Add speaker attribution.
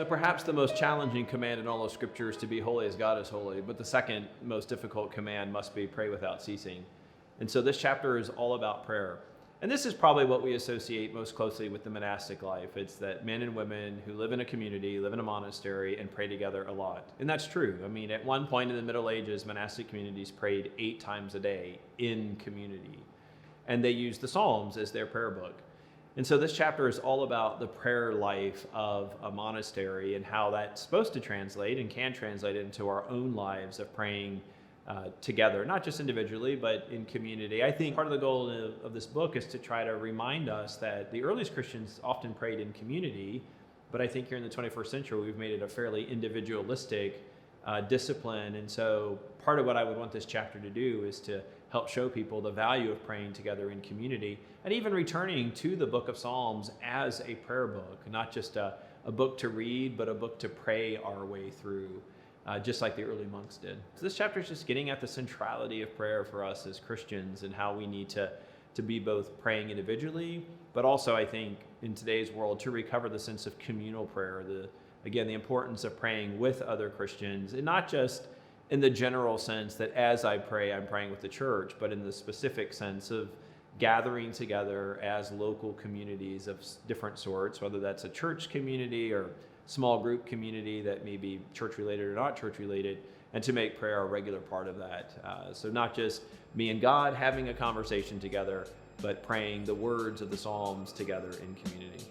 Speaker 1: So perhaps the most challenging command in all of Scripture is to be holy as God is holy, but the second most difficult command must be pray without ceasing. And so this chapter is all about prayer. And this is probably what we associate most closely with the monastic life. It's that men and women who live in a community, live in a monastery, and pray together a lot. And that's true. I mean, at one point in the Middle Ages, monastic communities prayed 8 times a day in community. And they used the Psalms as their prayer book. And so this chapter is all about the prayer life of a monastery and how that's supposed to translate and can translate into our own lives of praying together, not just individually, but in community. I think part of the goal of this book is to try to remind us that the earliest Christians often prayed in community, but I think here in the 21st century, we've made it a fairly individualistic discipline. And so part of what I would want this chapter to do is to help show people the value of praying together in community and even returning to the book of Psalms as a prayer book, not just a book to read, but a book to pray our way through. Just like the early monks did. So this chapter is just getting at the centrality of prayer for us as Christians and how we need to be both praying individually, but also I think in today's world to recover the sense of communal prayer, the importance of praying with other Christians, and not just in the general sense that as I pray, I'm praying with the church, but in the specific sense of gathering together as local communities of different sorts, whether that's a church community or small group community that may be church related or not church related, and to make prayer a regular part of that. So not just me and God having a conversation together, but praying the words of the Psalms together in community.